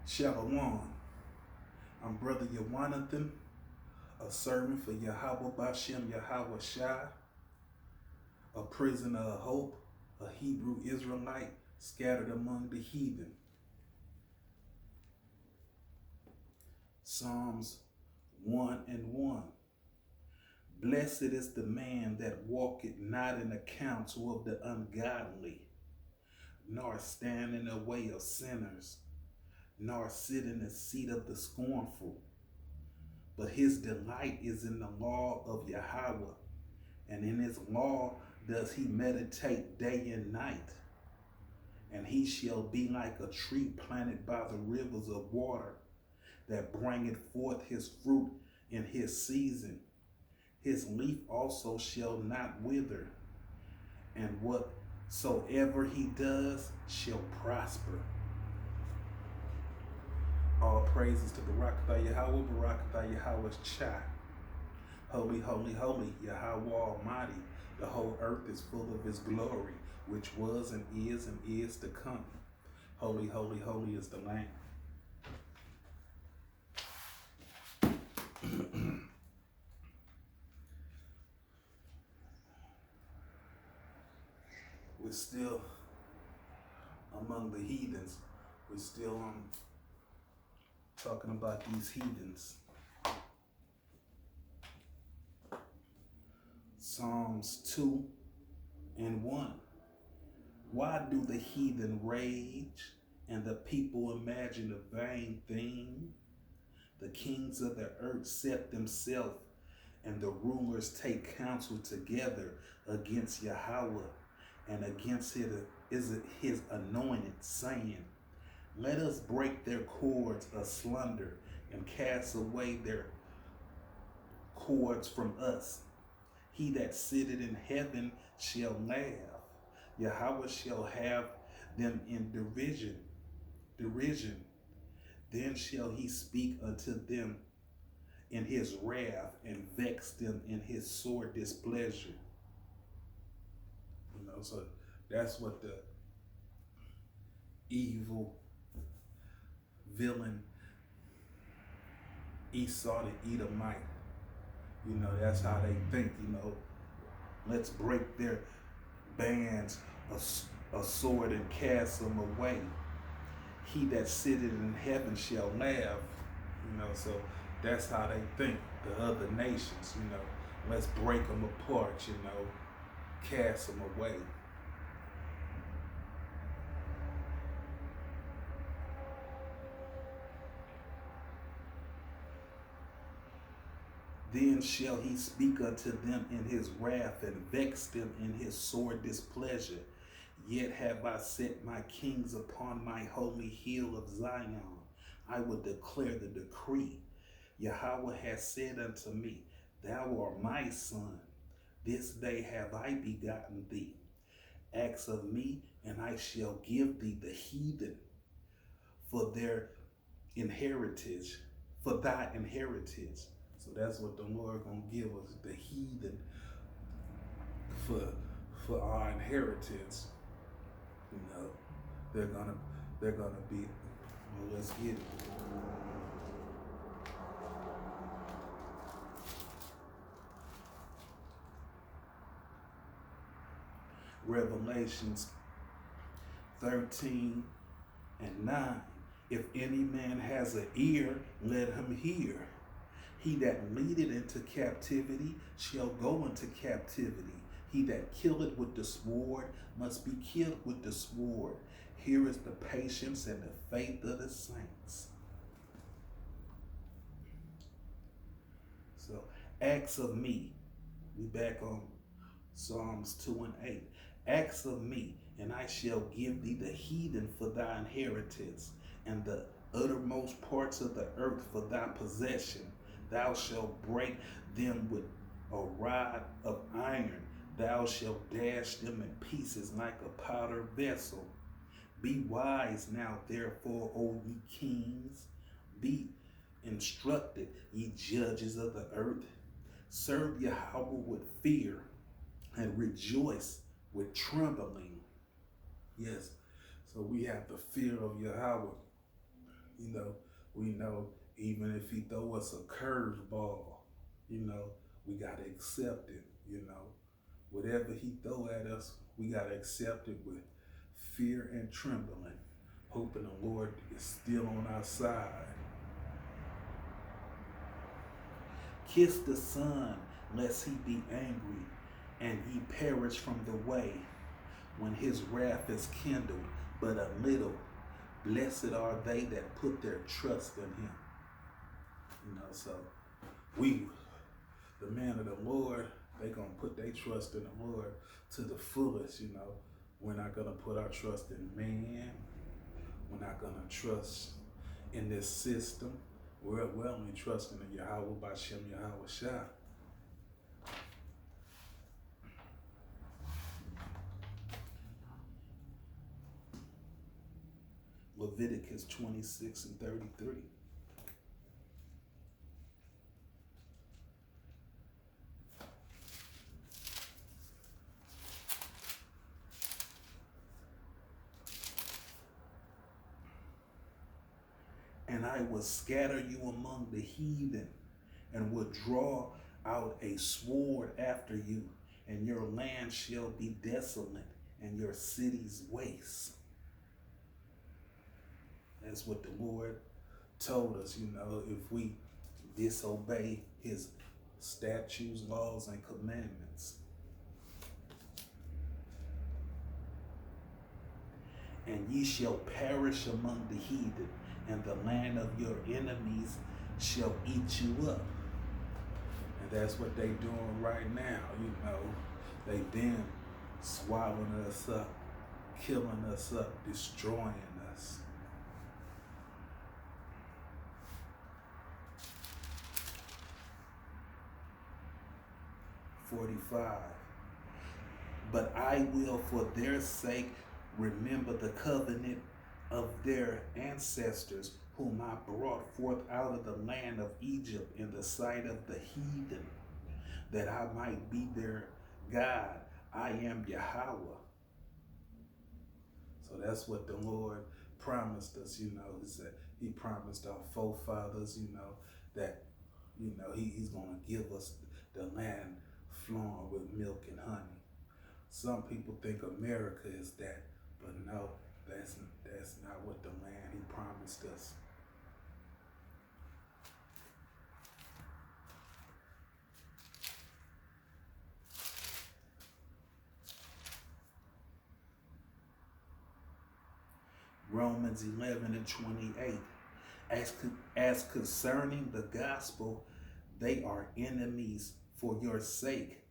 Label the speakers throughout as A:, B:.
A: Shalom. I'm Brother Yawanathan, a servant for Yahweh Bashem Yahweh Shai, a prisoner of hope, a Hebrew Israelite scattered among the heathen. Psalms 1:1. Blessed is the man that walketh not in the counsel of the ungodly, nor stand in the way of sinners, nor sit in the seat of the scornful. But his delight is in the law of Yahweh, and in his law does he meditate day and night. And he shall be like a tree planted by the rivers of water, that bringeth forth his fruit in his season. His leaf also shall not wither, and whatsoever he does shall prosper. All praises to Barakatah Yahweh, Barakatah Yahweh Shai. Holy, holy, holy, Yahweh Almighty. The whole earth is full of his glory, which was and is to come. Holy, holy, holy is the Lamb. We're still among the heathens. We're still talking about these heathens. Psalms 2:1. Why do the heathen rage and the people imagine a vain thing? The kings of the earth set themselves, and the rulers take counsel together against Yahweh and against his anointed, saying, let us break their cords asunder and cast away their cords from us. He that sitteth in heaven shall laugh. Yahweh shall have them in derision. Then shall he speak unto them in his wrath and vex them in his sore displeasure. So that's what the evil villain Esau the Edomite, that's how they think, let's break their bands a sword and cast them away. He that sitteth in heaven shall laugh, so that's how they think, the other nations, let's break them apart, cast them away. Then shall he speak unto them in his wrath and vex them in his sore displeasure. Yet have I set my kings upon my holy hill of Zion. I will declare the decree. Yahweh has said unto me, thou art my son. This day have I begotten thee. Ask of me, and I shall give thee the heathen for their inheritance, for thy inheritance. So that's what the Lord gonna give us, the heathen for our inheritance. They're gonna be. Well, let's get it. Revelations 13:9. If any man has an ear, let him hear. He that leadeth into captivity shall go into captivity. He that killeth with the sword must be killed with the sword. Here is the patience and the faith of the saints. So, acts of me. We back on Psalms 2:8. Acts of me, and I shall give thee the heathen for thy inheritance, and the uttermost parts of the earth for thy possession. Thou shalt break them with a rod of iron. Thou shalt dash them in pieces like a powder vessel. Be wise now, therefore, O ye kings. Be instructed, ye judges of the earth. Serve Yahweh with fear and rejoice with trembling. Yes, so we have the fear of Yahweh. You know, we know even if he throw us a curveball, you know, we gotta accept it. You know, whatever he throw at us, we gotta accept it with fear and trembling, hoping the Lord is still on our side. Kiss the Son, lest he be angry, and ye perish from the way, when his wrath is kindled but a little. Blessed are they that put their trust in him. You know, so we, the man of the Lord, they gonna put their trust in the Lord to the fullest. You know, we're not gonna put our trust in man. We're not gonna trust in this system. We're only trusting in Yahweh Bashem Yahweh Shah. Leviticus 26 and 33. And I will scatter you among the heathen, and will draw out a sword after you, and your land shall be desolate, and your cities waste. That's what the Lord told us, you know, if we disobey his statutes, laws, and commandments. And ye shall perish among the heathen, and the land of your enemies shall eat you up. And that's what they doing right now, you know. They been swallowing us up, killing us up, destroying us. But I will for their sake remember the covenant of their ancestors, whom I brought forth out of the land of Egypt in the sight of the heathen, that I might be their God. I am Yahweh. So that's what the Lord promised us, you know. He promised our forefathers, you know, that, you know, he's going to give us the land flowing with milk and honey. Some people think America is that, but no, that's not what the land he promised us. Romans 11 and 28. As concerning the gospel, they are enemies for your sake,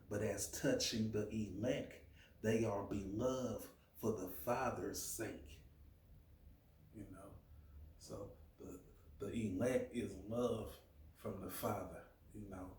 A: but as touching the elect, they are beloved for the Father's sake. You know, so the elect is love from the Father, you know.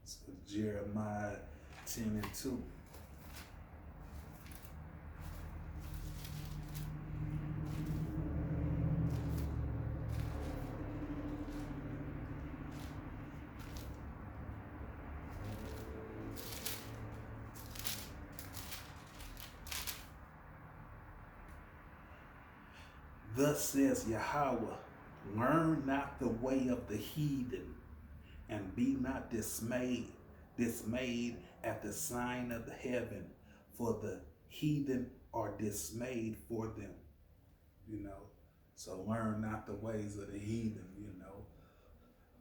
A: So Jeremiah 10 and 2. Thus says Yahweh, learn not the way of the heathen, and be not dismayed at the sign of the heaven, for the heathen are dismayed for them. You know, so learn not the ways of the heathen, you know,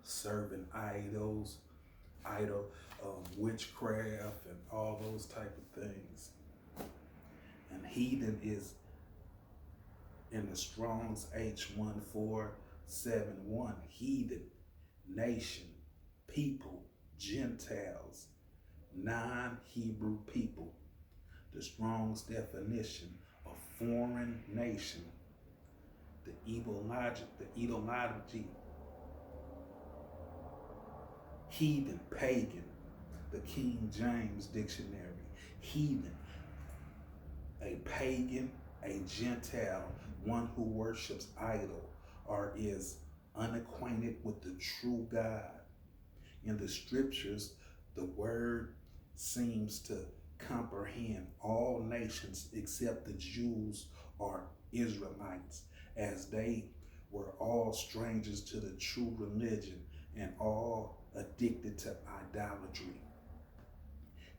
A: serving idols, witchcraft, and all those type of things. And heathen is in the Strong's H1471, heathen, nation, people, Gentiles, non-Hebrew people. The Strong's definition of foreign nation, the etymology, heathen, pagan, the King James Dictionary, heathen, a pagan, a Gentile, one who worships idol or is unacquainted with the true God. In the scriptures, the word seems to comprehend all nations except the Jews or Israelites, as they were all strangers to the true religion and all addicted to idolatry,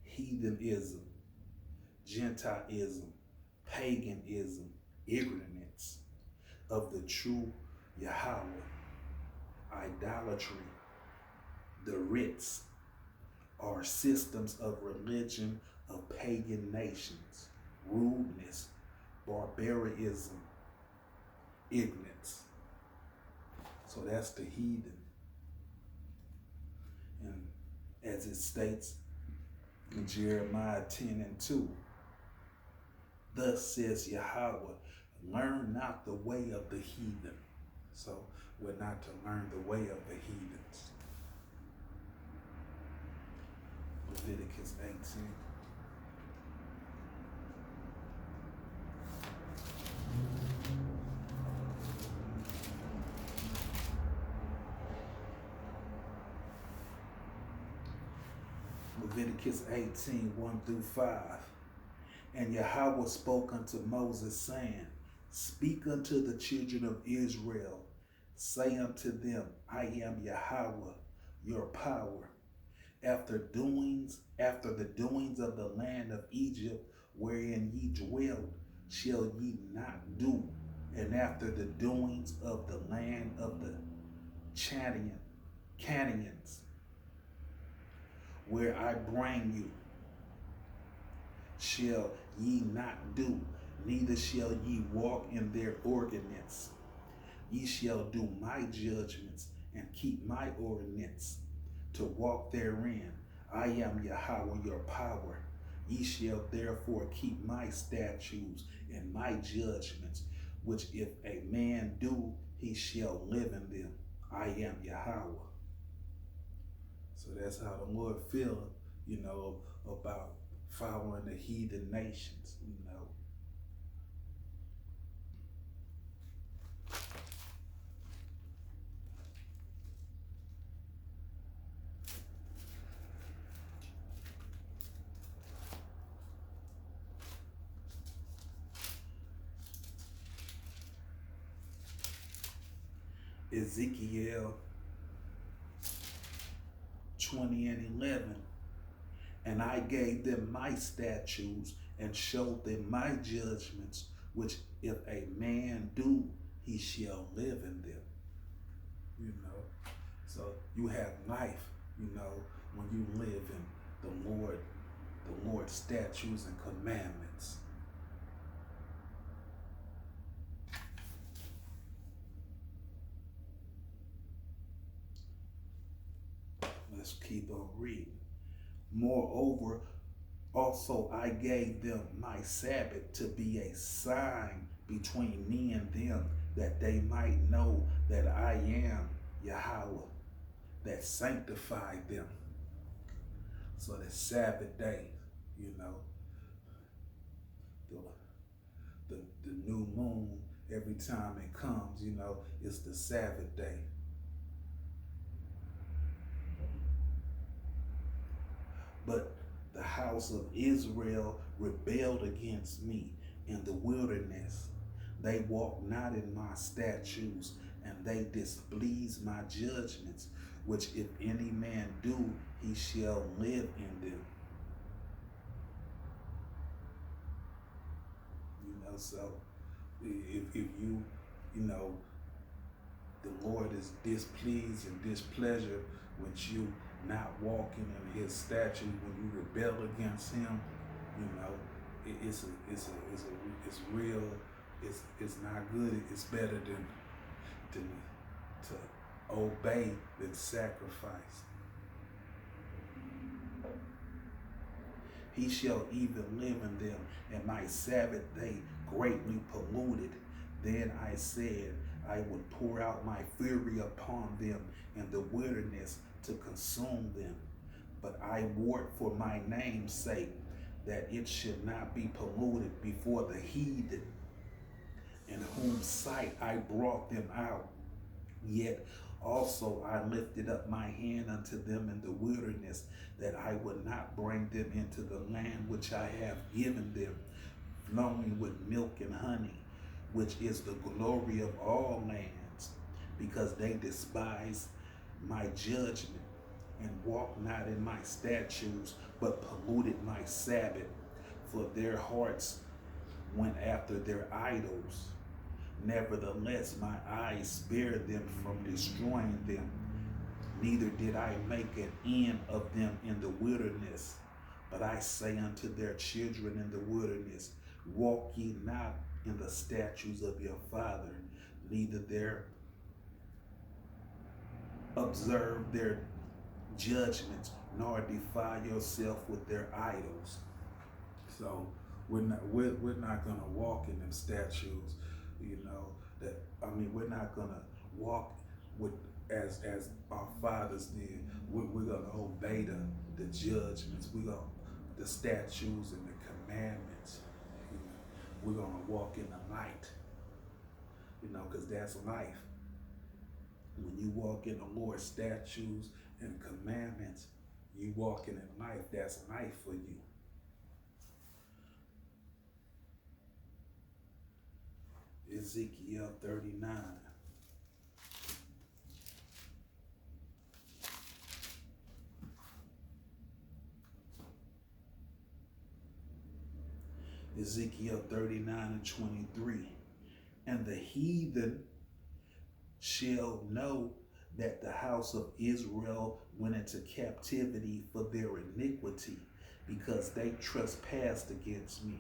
A: heathenism, gentilism, paganism, ignorance of the true Yahweh, idolatry, the rites are systems of religion of pagan nations, rudeness, barbarism, ignorance. So that's the heathen. And as it states in Jeremiah 10:2, thus says Yahweh, learn not the way of the heathen. So we're not to learn the way of the heathens. Leviticus 18. Leviticus 18:1-5. And Yahweh spoke unto Moses, saying, speak unto the children of Israel, say unto them, I am Yahweh, your power. After the doings of the land of Egypt, wherein ye dwelt, shall ye not do, and after the doings of the land of the Canaanites, where I bring you, shall ye not do, neither shall ye walk in their ordinance. Ye shall do my judgments and keep my ordinance, to walk therein. I am Yahweh your power. Ye shall therefore keep my statutes and my judgments, which if a man do, he shall live in them. I am Yahweh. So that's how the Lord feels, about following the heathen nations, Ezekiel 20:11. And I gave them my statutes and showed them my judgments, which if a man do, he shall live in them. So you have life, when you live in the Lord's statutes and commandments. Let's keep on reading. Moreover, also I gave them my Sabbath to be a sign between me and them, that they might know that I am Yahweh, that sanctified them. So the Sabbath day, the new moon, every time it comes, it's the Sabbath day. But the house of Israel rebelled against me in the wilderness. They walked not in my statutes, and they displeased my judgments, which if any man do, he shall live in them. So if you, the Lord is displeased and displeasure with you not walking in his statutes, when you rebel against him, it's real. It's not good. It's better to obey than sacrifice. He shall even live in them, and my Sabbath day greatly polluted. Then I said, I would pour out my fury upon them in the wilderness to consume them. But I warred for my name's sake, that it should not be polluted before the heathen, in whom sight I brought them out. Yet Also, I lifted up my hand unto them in the wilderness, that I would not bring them into the land which I have given them, flowing with milk and honey, which is the glory of all lands, because they despise my judgment and walk not in my statutes, but polluted my Sabbath, for their hearts went after their idols. Nevertheless, my eyes spared them from destroying them, neither did I make an end of them in the wilderness. But I say unto their children in the wilderness, walk ye not in the statutes of your father, neither there observe their judgments, nor defile yourself with their idols. So we're not gonna walk in them statutes, we're not gonna walk with as our fathers did. We're gonna obey the judgments. The statutes and the commandments. We're gonna walk in the light. Because that's life. When you walk in the Lord's statutes and commandments, you walking in life. That's life for you. Ezekiel 39. Ezekiel 39 and 23. And the heathen shall know that the house of Israel went into captivity for their iniquity, because they trespassed against me.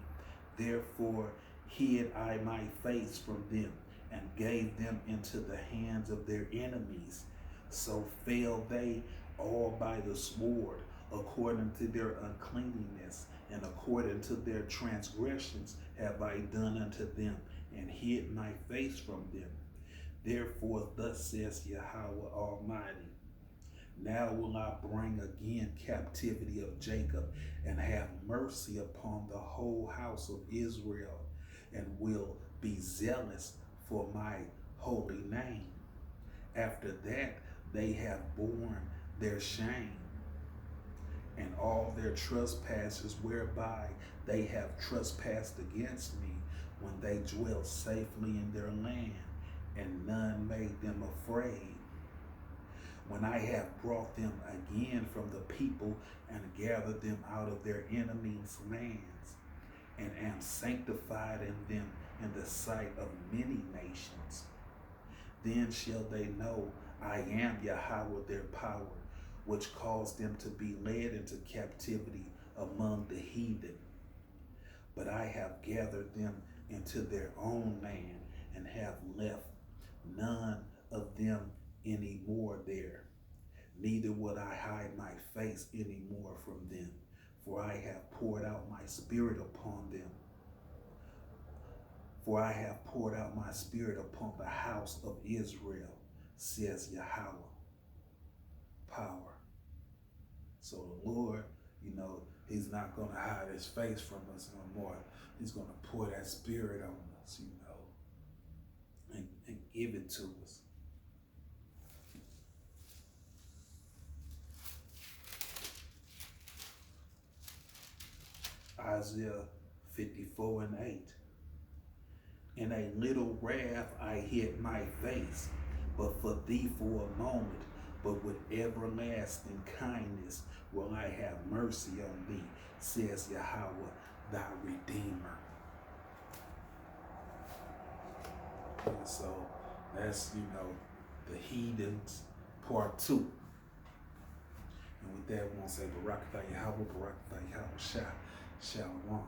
A: Therefore hid I my face from them, and gave them into the hands of their enemies. So fell they all by the sword, according to their uncleanness, and according to their transgressions have I done unto them, and hid my face from them. Therefore thus says Yahweh Almighty, now will I bring again captivity of Jacob, and have mercy upon the whole house of Israel, and will be zealous for my holy name. After that they have borne their shame, and all their trespasses whereby they have trespassed against me, when they dwelt safely in their land, and none made them afraid. When I have brought them again from the people, and gathered them out of their enemies' lands, and am sanctified in them in the sight of many nations, then shall they know I am Yahweh their power, which caused them to be led into captivity among the heathen. But I have gathered them into their own land, and have left none of them any more there. Neither would I hide my face any more from them, for I have poured out my spirit upon them. For I have poured out my spirit upon the house of Israel, says Yahweh. Power. So the Lord, he's not going to hide his face from us no more. He's going to pour that spirit on us, and give it to us. Isaiah 54 and 8. In a little wrath I hid my face, but for thee for a moment, but with everlasting kindness will I have mercy on thee, says Yahweh, thy Redeemer. And so that's, the Heathens part 2. And with that, we want to say Barakatha Yahweh, Barakatha Yahweh Shah, Shalom.